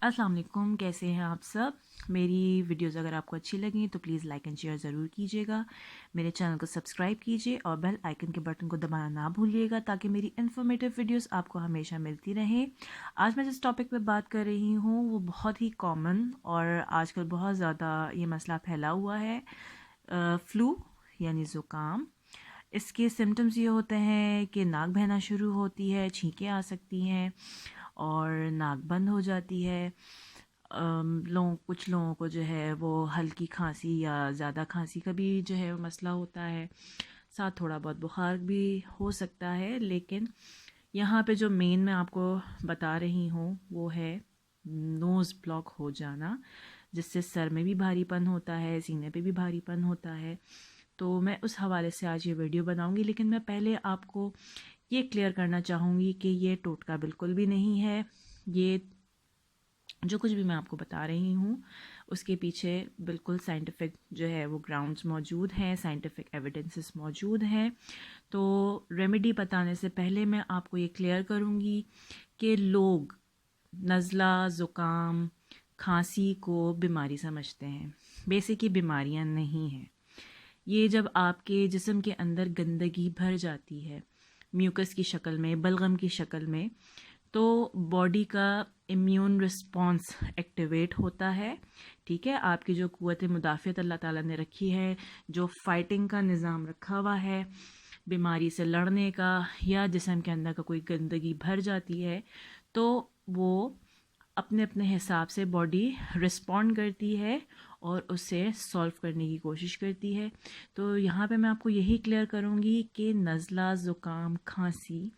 अस्सलाम वालेकुम, कैसे हैं आप सब। मेरी वीडियोस अगर आपको अच्छी लगें तो प्लीज़ लाइक एंड शेयर ज़रूर कीजिएगा। मेरे चैनल को सब्सक्राइब कीजिए और बेल आइकन के बटन को दबाना ना भूलिएगा ताकि मेरी इन्फॉर्मेटिव वीडियोस आपको हमेशा मिलती रहें। आज मैं जिस टॉपिक पे बात कर रही हूँ वो बहुत ही कॉमन और आजकल बहुत ज़्यादा ये मसला फैला हुआ है, फ्लू यानी ज़ुकाम। इसके सिम्टम्स ये होते हैं कि नाक बहना शुरू होती है, छींकें आ सकती हैं और नाक बंद हो जाती है। कुछ लोगों को जो है वो हल्की खांसी या ज़्यादा खांसी का भी जो है वो मसला होता है, साथ थोड़ा बहुत बुखार भी हो सकता है। लेकिन यहाँ पे जो मेन मैं आपको बता रही हूँ वो है नोज़ ब्लॉक हो जाना, जिससे सर में भी भारीपन होता है, सीने पे भी भारीपन होता है। तो मैं उस हवाले से आज ये वीडियो बनाऊंगी, लेकिन मैं पहले आपको ये क्लियर करना चाहूँगी कि ये टोटका बिल्कुल भी नहीं है। ये जो कुछ भी मैं आपको बता रही हूँ उसके पीछे बिल्कुल साइंटिफिक जो है वो ग्राउंड्स मौजूद हैं, साइंटिफिक एविडेंसेस मौजूद हैं। तो रेमेडी बताने से पहले मैं आपको ये क्लियर करूँगी कि लोग नज़ला, ज़ुकाम, खांसी को बीमारी समझते हैं। बेसिक ये बीमारियाँ नहीं हैं। ये जब आपके जिस्म के अंदर गंदगी भर जाती है म्यूकस की शक्ल में, बलगम की शक्ल में, तो बॉडी का इम्यून रिस्पॉन्स एक्टिवेट होता है। ठीक है, आपकी जो क़ुव्वत मुदाफ़ियत अल्लाह ताला ने रखी है, जो फाइटिंग का निज़ाम रखा हुआ है बीमारी से लड़ने का, या जिस्म के अंदर का कोई गंदगी भर जाती है तो वो अपने अपने हिसाब से बॉडी रिस्पॉन्ड करती है और उसे सॉल्व करने की कोशिश करती है। तो यहाँ पे मैं आपको यही क्लियर करूँगी कि नज़ला, ज़ुकाम, खांसी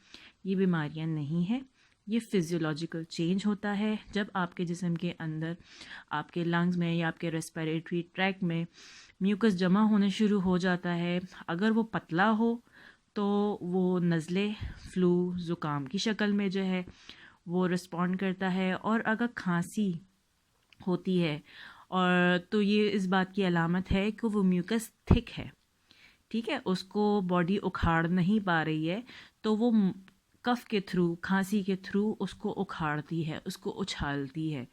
ये बीमारियाँ नहीं हैं। ये फिज़ियोलॉजिकल चेंज होता है जब आपके जिस्म के अंदर, आपके लंग्स में या आपके रेस्पिरेटरी ट्रैक में म्यूकस जमा होने शुरू हो जाता है। अगर वो पतला हो तो वो नज़ले, फ्लू, ज़ुकाम की शक्ल में जो है वो रिस्पॉन्ड करता है। और अगर खांसी होती है और तो ये इस बात की अलामत है कि वो म्यूकस थिक है, ठीक है, उसको बॉडी उखाड़ नहीं पा रही है, तो वो कफ के थ्रू, खांसी के थ्रू उसको उखाड़ती है, उसको उछालती है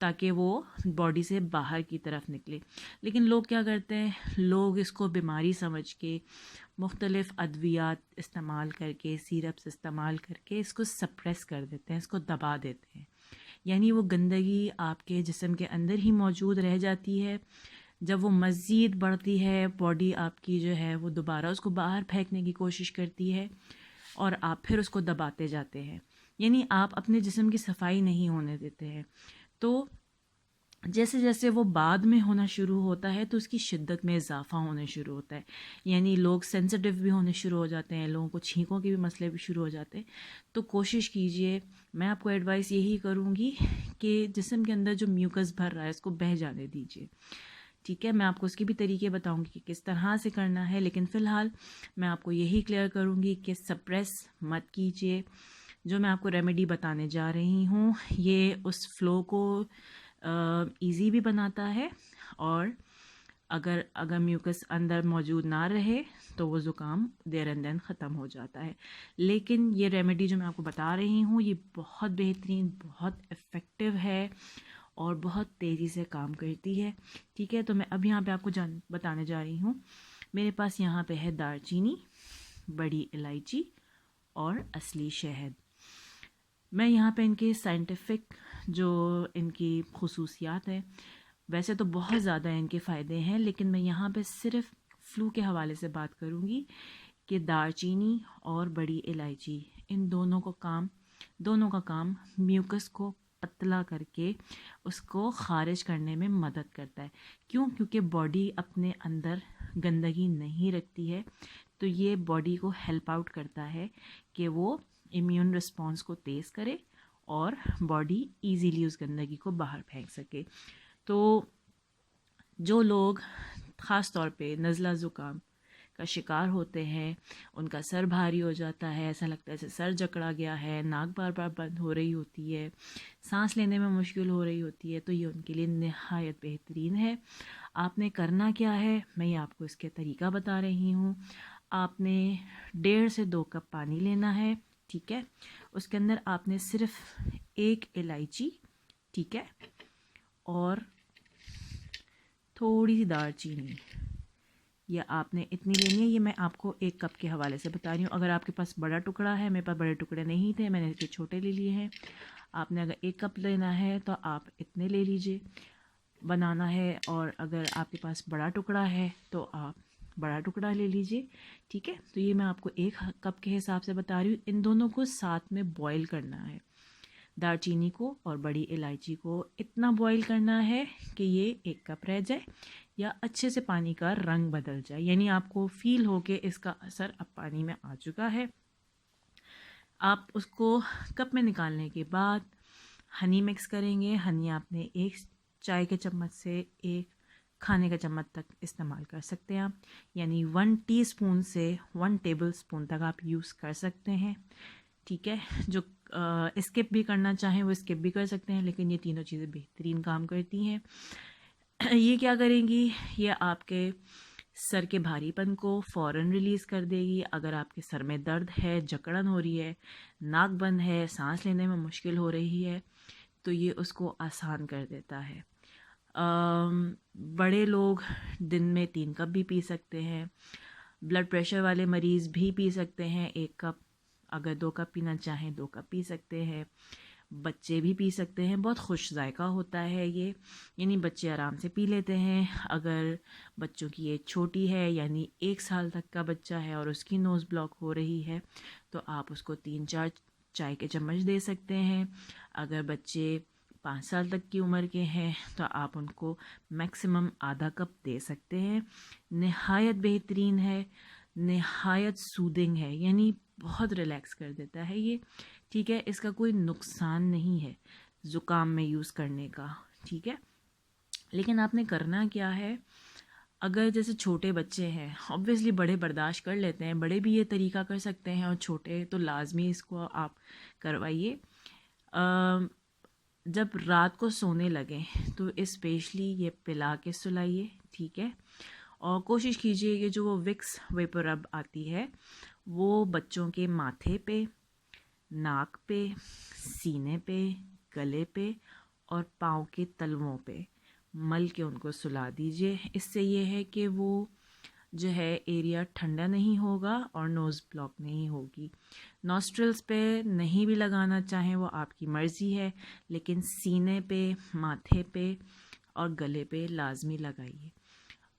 ताकि वो बॉडी से बाहर की तरफ निकले। लेकिन लोग क्या करते हैं, लोग इसको बीमारी समझ के मुख्तलिफ़ अद्वियात इस्तेमाल करके, सिरप्स इस्तेमाल करके इसको सप्रेस कर देते हैं, इसको दबा देते हैं। यानी वो गंदगी आपके जिस्म के अंदर ही मौजूद रह जाती है। जब वो मज़ीद बढ़ती है, बॉडी आपकी जो है वो दोबारा उसको बाहर फेंकने की कोशिश करती है और आप फिर उसको दबाते जाते हैं। यानी आप अपने जिस्म की सफाई नहीं होने देते हैं। तो जैसे जैसे वो बाद में होना शुरू होता है तो उसकी शिद्दत में इजाफा होने शुरू होता है। यानी लोग सेंसिटिव भी होने शुरू हो जाते हैं, लोगों को छींकों के भी मसले भी शुरू हो जाते हैं। तो कोशिश कीजिए, मैं आपको एडवाइस यही करूँगी कि जिस्म के अंदर जो म्यूकस भर रहा है उसको बह जाने दीजिए। ठीक है, मैं आपको उसके भी तरीके बताऊंगी कि किस तरह से करना है, लेकिन फ़िलहाल मैं आपको यही क्लियर करूँगी कि सप्रेस मत कीजिए। जो मैं आपको रेमेडी बताने जा रही हूँ ये उस फ़्लो को इजी भी बनाता है, और अगर अगर म्यूकस अंदर मौजूद ना रहे तो वो ज़ुकाम देर एंड देन ख़त्म हो जाता है। लेकिन ये रेमेडी जो मैं आपको बता रही हूँ ये बहुत बेहतरीन, बहुत इफ़ेक्टिव है और बहुत तेज़ी से काम करती है। ठीक है, तो मैं अब यहाँ पे आपको बताने जा रही हूँ। मेरे पास यहाँ पे है दालचीनी, बड़ी इलायची और असली शहद। मैं यहाँ पे इनके साइंटिफिक जो इनकी खुसूसियात हैं, वैसे तो बहुत ज़्यादा इनके फ़ायदे हैं, लेकिन मैं यहाँ पे सिर्फ फ्लू के हवाले से बात करूँगी कि दालचीनी और बड़ी इलायची, इन दोनों का काम म्यूकस को पतला करके उसको ख़ारिज करने में मदद करता है। क्यों? क्योंकि बॉडी अपने अंदर गंदगी नहीं रखती है, तो ये बॉडी को हेल्प आउट करता है कि वो इम्यून रिस्पॉन्स को तेज़ करे और बॉडी इजीली उस गंदगी को बाहर फेंक सके। तो जो लोग ख़ास तौर पे नज़ला ज़ुकाम का शिकार होते हैं, उनका सर भारी हो जाता है, ऐसा लगता है जैसे सर जकड़ा गया है, नाक बार बार बंद हो रही होती है, सांस लेने में मुश्किल हो रही होती है, तो ये उनके लिए नहायत बेहतरीन है। आपने करना क्या है, मैं ये आपको इसके तरीका बता रही हूँ। आपने 1.5 से 2 कप पानी लेना है, ठीक है। उसके अंदर आपने सिर्फ 1 इलायची, ٹھیک ہے. اور تھوڑی سی دار چینی، یہ آپ نے اتنی لینی ہے. یہ میں آپ کو 1 کپ کے حوالے سے بتا رہی ہوں. اگر آپ کے پاس بڑا ٹکڑا ہے، میرے پاس بڑے ٹکڑے نہیں تھے، میں نے اس کے چھوٹے لے لیے ہیں. آپ نے اگر 1 کپ لینا ہے تو آپ اتنے لے لیجئے بنانا ہے، اور اگر آپ کے پاس بڑا ٹکڑا ہے تو آپ بڑا ٹکڑا لے لیجئے. ٹھیک ہے. تو یہ میں آپ کو 1 کپ کے حساب سے بتا رہی ہوں. ان دونوں کو ساتھ میں بوائل کرنا ہے. دار چینی کو اور بڑی الائچی کو اتنا بوائل کرنا ہے کہ یہ 1 کپ رہ جائے یا اچھے سے پانی کا رنگ بدل جائے، یعنی آپ کو فیل ہو کہ اس کا اثر اب پانی میں آ چکا ہے. آپ اس کو کپ میں نکالنے کے بعد ہنی مکس کریں گے. ہنی آپ نے 1 چائے کے چمچ سے 1 کھانے کا چمچ تک استعمال کر سکتے ہیں آپ، یعنی 1 ٹی اسپون سے 1 ٹیبل اسپون تک آپ یوز کر سکتے ہیں. ٹھیک ہے. جو اسکپ بھی کرنا چاہیں وہ اسکپ بھی کر سکتے ہیں، لیکن یہ تینوں چیزیں بہترین کام کرتی ہیں. یہ کیا کریں گی، یہ آپ کے سر کے بھاری پن کو فوراً ریلیز کر دے گی. اگر آپ کے سر میں درد ہے، جکڑن ہو رہی ہے، ناک بند ہے، سانس لینے میں مشکل ہو رہی ہے، تو یہ اس کو آسان کر دیتا ہے. بڑے لوگ دن میں 3 کپ بھی پی سکتے ہیں. بلڈ پریشر والے مریض بھی پی سکتے ہیں 1 کپ. اگر 2 کپ پینا چاہیں 2 کپ پی سکتے ہیں. بچے بھی پی سکتے ہیں. بہت خوش ذائقہ ہوتا ہے یہ، یعنی بچے آرام سے پی لیتے ہیں. اگر بچوں کی ایج چھوٹی ہے، یعنی 1 سال تک کا بچہ ہے اور اس کی نوز بلاک ہو رہی ہے، تو آپ اس کو 3-4 چائے کے چمچ دے سکتے ہیں. اگر بچے 5 سال تک کی عمر کے ہیں تو آپ ان کو میکسیمم آدھا کپ دے سکتے ہیں. نہایت بہترین ہے، نہایت سودنگ ہے، یعنی بہت ریلیکس کر دیتا ہے یہ. ٹھیک ہے. اس کا کوئی نقصان نہیں ہے زکام میں یوز کرنے کا. ٹھیک ہے. لیکن آپ نے کرنا کیا ہے، اگر جیسے چھوٹے بچے ہیں، obviously بڑے برداشت کر لیتے ہیں، بڑے بھی یہ طریقہ کر سکتے ہیں، اور چھوٹے تو لازمی اس کو آپ کروائیے. جب رات کو سونے لگیں تو اسپیشلی یہ پلا کے سلائیے. ٹھیک ہے. اور کوشش کیجئے کہ جو وہ وکس ویپر رب آتی ہے وہ بچوں کے ماتھے پہ، ناک پہ، سینے پہ، گلے پہ اور پاؤں کے تلووں پہ مل کے ان کو سلا دیجئے. اس سے یہ ہے کہ وہ جو ہے ایریا ٹھنڈا نہیں ہوگا اور نوز بلاک نہیں ہوگی. نوسٹرلز پہ نہیں بھی لگانا چاہیں وہ آپ کی مرضی ہے، لیکن سینے پہ، ماتھے پہ اور گلے پہ لازمی لگائیے.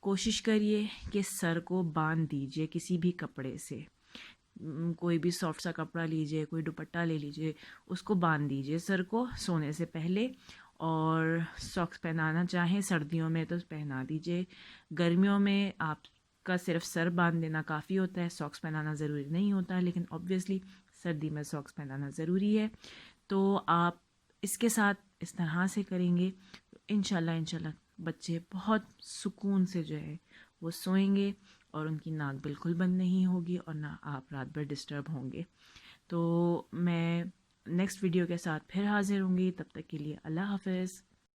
کوشش کریے کہ سر کو باندھ دیجئے کسی بھی کپڑے سے. کوئی بھی سافٹ سا کپڑا لیجئے، کوئی دوپٹہ لے لیجئے، اس کو باندھ دیجئے سر کو سونے سے پہلے. اور ساکس پہنانا چاہیں سردیوں میں تو پہنا دیجئے. گرمیوں میں آپ کا صرف سر باندھ دینا کافی ہوتا ہے، ساکس پہنانا ضروری نہیں ہوتا، لیکن obviously سردی میں ساکس پہنانا ضروری ہے. تو آپ اس کے ساتھ اس طرح سے کریں گے تو انشاءاللہ بچے بہت سکون سے جو ہے وہ سوئیں گے، اور ان کی ناک بالکل بند نہیں ہوگی اور نہ آپ رات بھر ڈسٹرب ہوں گے. تو میں نیکسٹ ویڈیو کے ساتھ پھر حاضر ہوں گی. تب تک کے لیے اللہ حافظ.